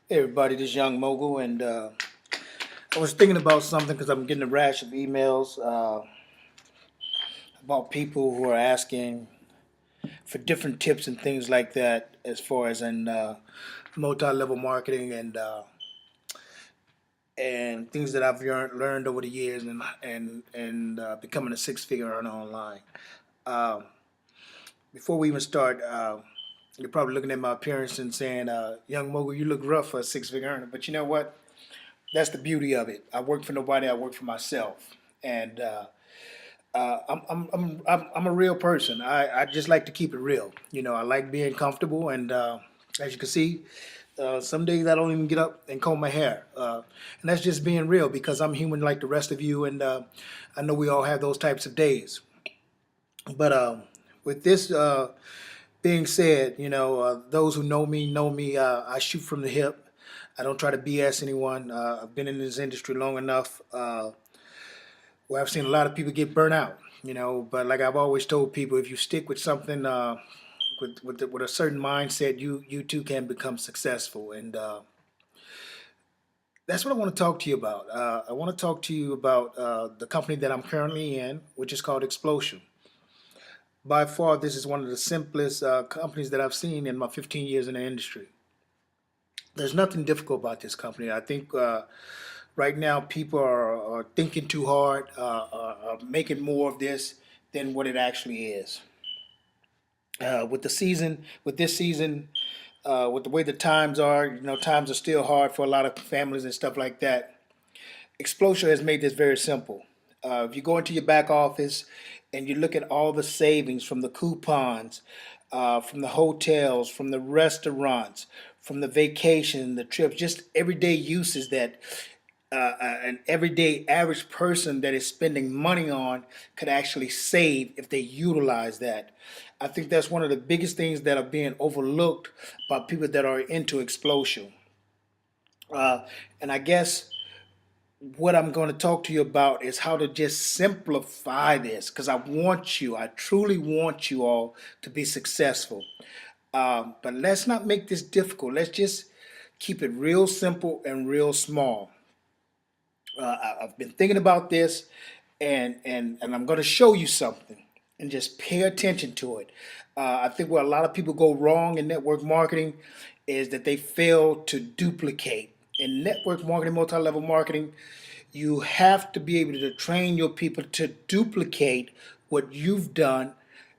Hey everybody, this is Young Mogul, and I was thinking about something because I'm getting a rash of emails about people who are asking for different tips and things like that, as far as in multi-level marketing and things that I've learned over the years and becoming a six-figure earner online. Um, Before we even start, you're probably looking at my appearance and saying, "Young Mogul, you look rough for a six-figure earner." But you know what? That's the beauty of it. I work for nobody. I work for myself, and I'm a real person. I just like to keep it real. I like being comfortable, and as you can see, some days I don't even get up and comb my hair, and that's just being real because I'm human like the rest of you, and I know we all have those types of days. But with this being said, those who know me. I shoot from the hip. I don't try to BS anyone. I've been in this industry long enough where I've seen a lot of people get burnt out. But like I've always told people, if you stick with something with a certain mindset, you too can become successful. And that's what I want to talk to you about. I want to talk to you about the company that I'm currently in, which is called Xplocial. By far, this is one of the simplest companies that I've seen in my 15 years in the industry. There's nothing difficult about this company. I think right now people are thinking too hard, are making more of this than what it actually is. With this season, with the way the times are, times are still hard for a lot of families and stuff like that. Explosion has made this very simple. If you go into your back office and you look at all the savings from the coupons, from the hotels, from the restaurants, from the vacation, the trips, just everyday uses that an everyday average person that is spending money on could actually save if they utilize that. I think that's one of the biggest things that are being overlooked by people that are into explosion. Uh, and I guess what I'm going to talk to you about is how to just simplify this because I truly want you all to be successful. But let's not make this difficult. Let's just keep it real simple and real small. I've been thinking about this, and I'm going to show you something, and just pay attention to it. I think where a lot of people go wrong in network marketing is that they fail to duplicate. In network marketing, multi-level marketing, you have to be able to train your people to duplicate what you've done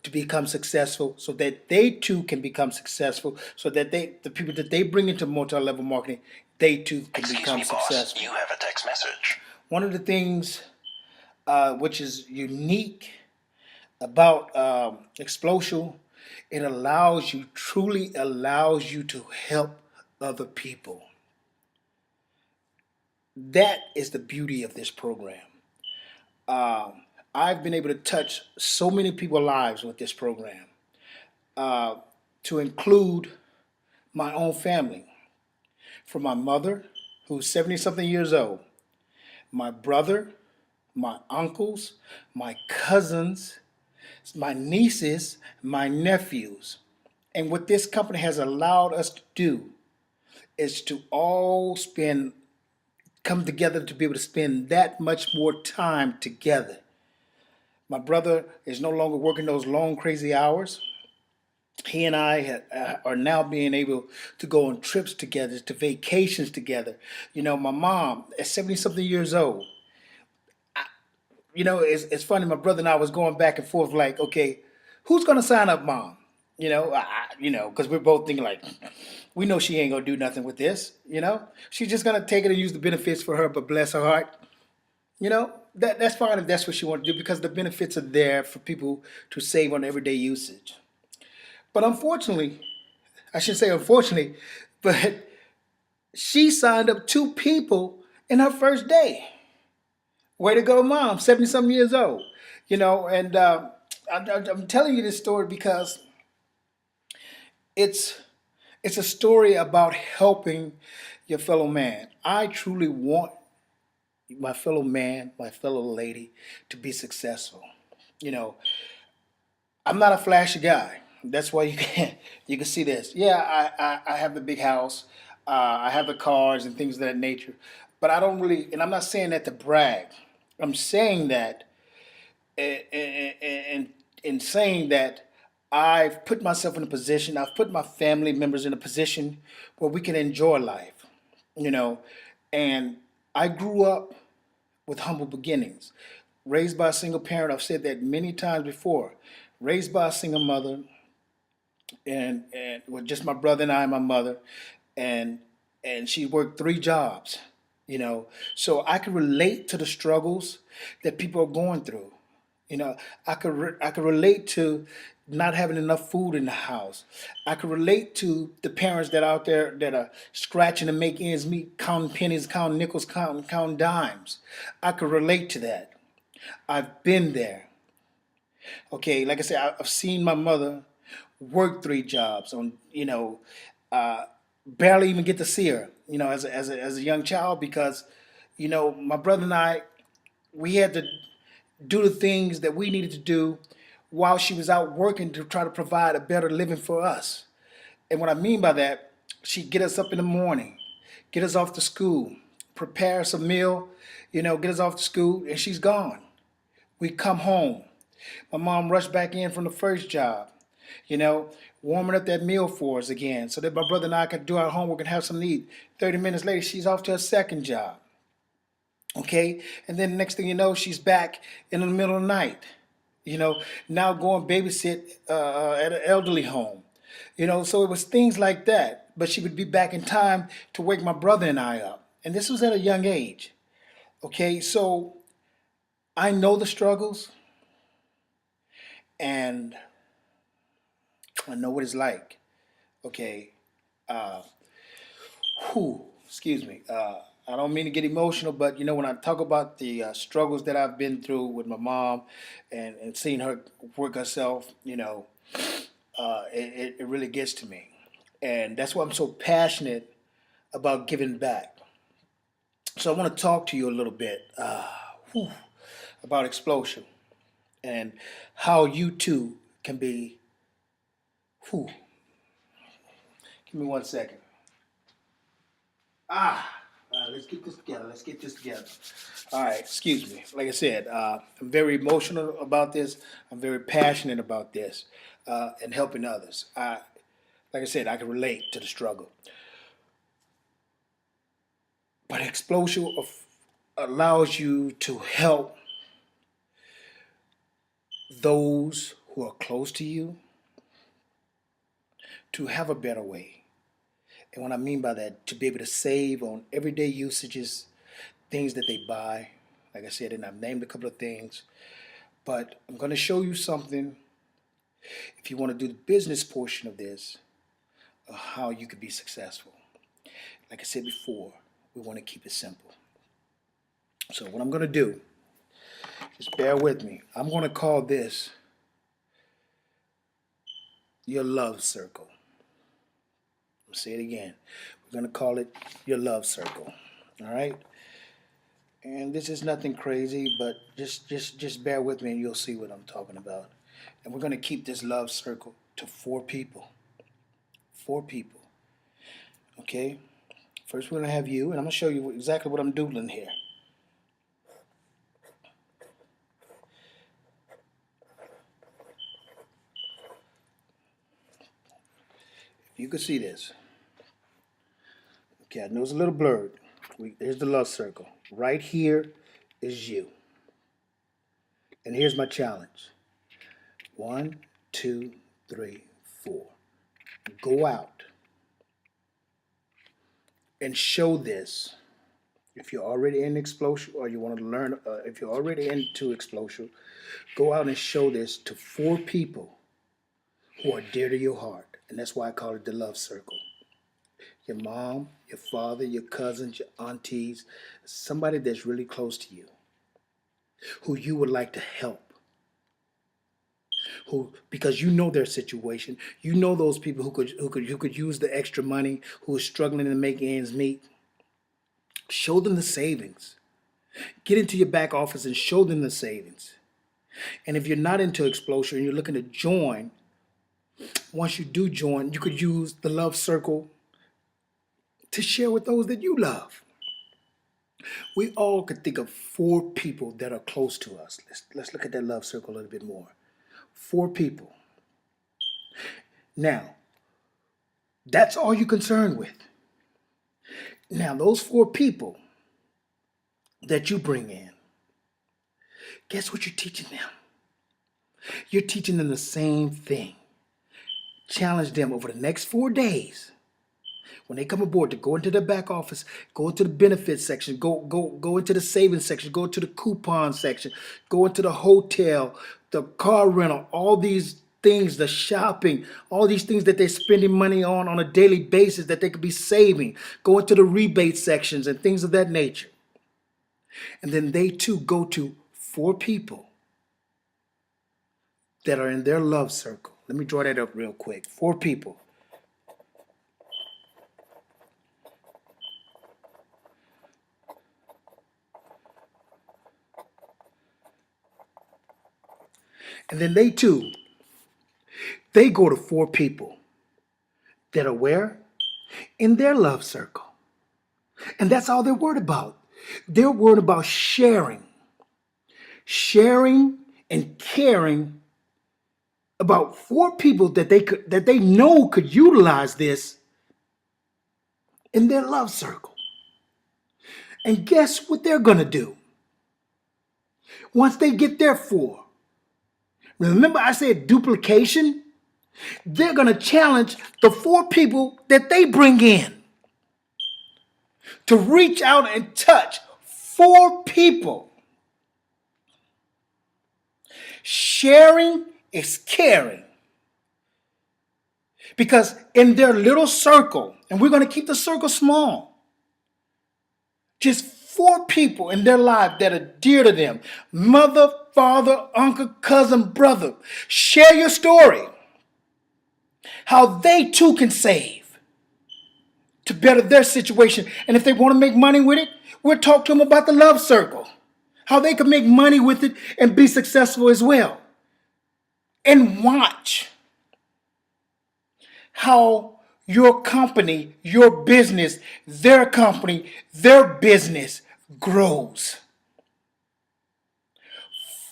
to become successful so that they too can become successful so that the people that they bring into multi-level marketing, they too can Excuse become me, boss. successful. You have a text message. One of the things which is unique about Xplocial, it truly allows you to help other people. That is the beauty of this program. Um, I've been able to touch so many people's lives with this program, uh, to include my own family, from my mother, who's 70 something years old, my brother, my uncles, my cousins, my nieces, my nephews. And what this company has allowed us to do is to all come together to be able to spend that much more time together. My brother is no longer working those long, crazy hours. He and I are now being able to go on trips together, to vacations together. My mom at 70 something years old, it's funny. My brother and I was going back and forth, like, okay, who's gonna sign up, mom? Because we're both thinking like, we know she ain't gonna do nothing with this. She's just gonna take it and use the benefits for her. But bless her heart, that's fine if that's what she wants to do because the benefits are there for people to save on everyday usage. But unfortunately, I should say unfortunately, but she signed up two people in her first day. Way to go, mom! 70 something years old. And I'm telling you this story because it's it's a story about helping your fellow man. I truly want my fellow man, my fellow lady, to be successful. You know, I'm not a flashy guy. That's why you can see this. Yeah, I have the big house. I have the cars and things of that nature. But I don't really, and I'm not saying that to brag. I'm saying that in saying that I've put myself in a position, I've put my family members in a position where we can enjoy life, you know. And I grew up with humble beginnings, raised by a single parent. I've said that many times before. Raised by a single mother, and with just my brother and I and my mother, and she worked three jobs, you know. So I could relate to the struggles that people are going through. You know, I could relate to not having enough food in the house. I could relate to the parents that out there that are scratching to make ends meet, counting pennies, counting nickels, counting dimes. I could relate to that. I've been there. Okay, like I said, I've seen my mother work three jobs on, barely even get to see her, as a young child because, my brother and I, we had to do the things that we needed to do while she was out working to try to provide a better living for us. And what I mean by that, she'd get us up in the morning, get us off to school, prepare us a meal, get us off to school, and she's gone. We come home. My mom rushed back in from the first job, you know, warming up that meal for us again so that my brother and I could do our homework and have something to eat. 30 minutes later, she's off to her second job. Okay? And then the next thing you know, she's back in the middle of the night, now going babysit at an elderly home. So it was things like that. But she would be back in time to wake my brother and I up. And this was at a young age. Okay? So I know the struggles and I know what it's like. Okay. Uh, excuse me. I don't mean to get emotional, but when I talk about the struggles that I've been through with my mom and seeing her work herself, it really gets to me. And that's why I'm so passionate about giving back. So I want to talk to you a little bit about Xplocial and how you too can be. Whew, give me 1 second. Let's get this together. Let's get this together. All right, excuse me. Like I said, I'm very emotional about this. I'm very passionate about this and helping others. Like I said, I can relate to the struggle. But Xplocial allows you to help those who are close to you to have a better way. And what I mean by that, to be able to save on everyday usages, things that they buy. Like I said, and I've named a couple of things. But I'm going to show you something if you want to do the business portion of this, of how you could be successful. Like I said before, we want to keep it simple. So what I'm going to do, just bear with me. I'm going to call this your love circle. I'll say it again. We're going to call it your love circle. All right? And this is nothing crazy, but just bear with me and you'll see what I'm talking about. And we're going to keep this love circle to 4 people. 4 people. Okay? First we're going to have you, and I'm going to show you exactly what I'm doodling here. If you could see this. Okay, I know it's a little blurred. Here's the love circle. Right here is you. And here's my challenge. 1, 2, 3, 4. Go out and show this. If you're already in Xplocial or you want to learn, if you're already into Xplocial, go out and show this to 4 people who are dear to your heart. And that's why I call it the love circle. Your mom, your father, your cousins, your aunties, somebody that's really close to you, who you would like to help. Because you know their situation, you know those people who could use the extra money, who are struggling to make ends meet. Show them the savings. Get into your back office and show them the savings. And if you're not into Xplocial and you're looking to join, once you do join, you could use the love circle to share with those that you love. We all could think of 4 people that are close to us. Let's look at that love circle a little bit more. 4 people. Now, that's all you're concerned with. Now, those 4 people that you bring in, guess what you're teaching them? You're teaching them the same thing. Challenge them over the next 4 days when they come aboard to go into the back office, go into the benefits section, go into the savings section, go into the coupon section, go into the hotel, the car rental, all these things, the shopping, all these things that they're spending money on a daily basis that they could be saving. Go into the rebate sections and things of that nature. And then they too go to 4 people that are in their love circle. Let me draw that up real quick. 4 people. And then they too, they go to 4 people that are where? In their love circle. And that's all they're worried about. They're worried about sharing and caring about 4 people that they know could utilize this in their love circle. And guess what they're gonna do once they get their 4? Remember I said duplication? They're gonna challenge the 4 people that they bring in to reach out and touch 4 people. Sharing is caring. Because in their little circle, and we're going to keep the circle small, just 4 people in their life that are dear to them: mother, father, uncle, cousin, brother. Share your story. How they too can save to better their situation. And if they want to make money with it, we'll talk to them about the love circle. How they can make money with it and be successful as well. And watch how your company, your business, their company, their business grows.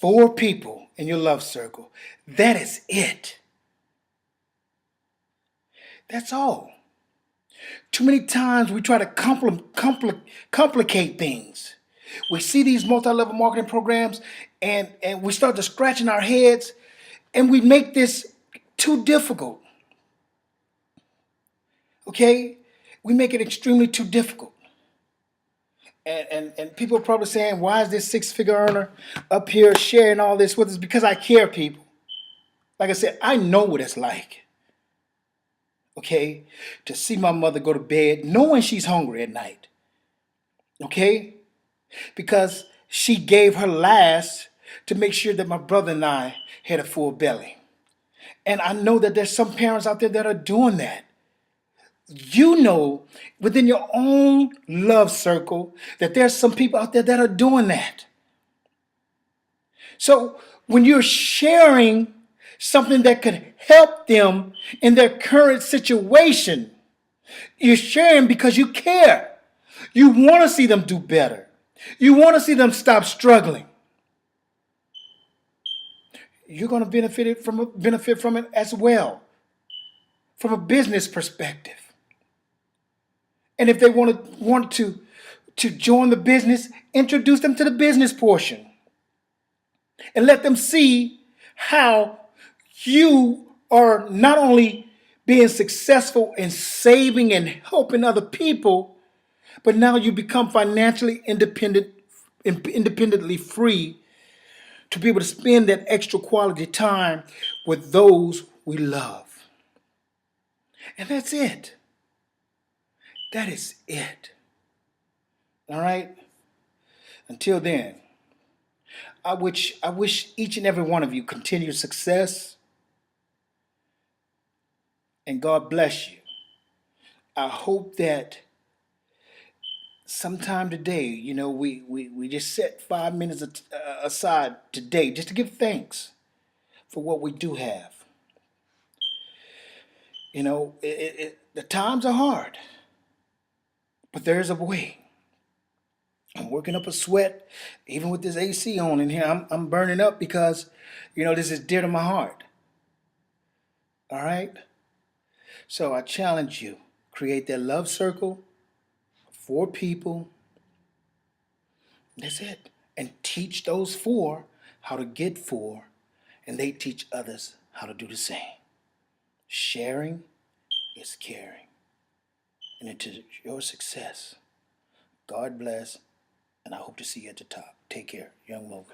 4 people in your love circle. That is it. That's all. Too many times we try to complicate things. We see these multi-level marketing programs and we start to scratching our heads and we make this too difficult. Okay? We make it extremely too difficult. And people are probably saying, why is this 6-figure earner up here sharing all this with us? Because I care, people. Like I said, I know what it's like. Okay? To see my mother go to bed knowing she's hungry at night. Okay? Because she gave her last to make sure that my brother and I had a full belly. And I know that there's some parents out there that are doing that. You know, within your own love circle, that there's some people out there that are doing that. So when you're sharing something that could help them in their current situation, you're sharing because you care. You want to see them do better. You want to see them stop struggling. You're going to benefit from it as well, from a business perspective. And if they want to join the business, introduce them to the business portion. And let them see how you are not only being successful in saving and helping other people, but now you become financially independently free to be able to spend that extra quality time with those we love. And that's it. That is it. All right? Until then, I wish each and every one of you continued success, and God bless you. I hope that sometime today, we just set 5 minutes aside today just to give thanks for what we do have. The times are hard. But there's a way. I'm working up a sweat, even with this AC on in here. I'm burning up because, this is dear to my heart. All right? So I challenge you, create that love circle for people. That's it. And teach those four how to get four, and they teach others how to do the same. Sharing is caring. And it is your success. God bless, and I hope to see you at the top. Take care, young Mogul.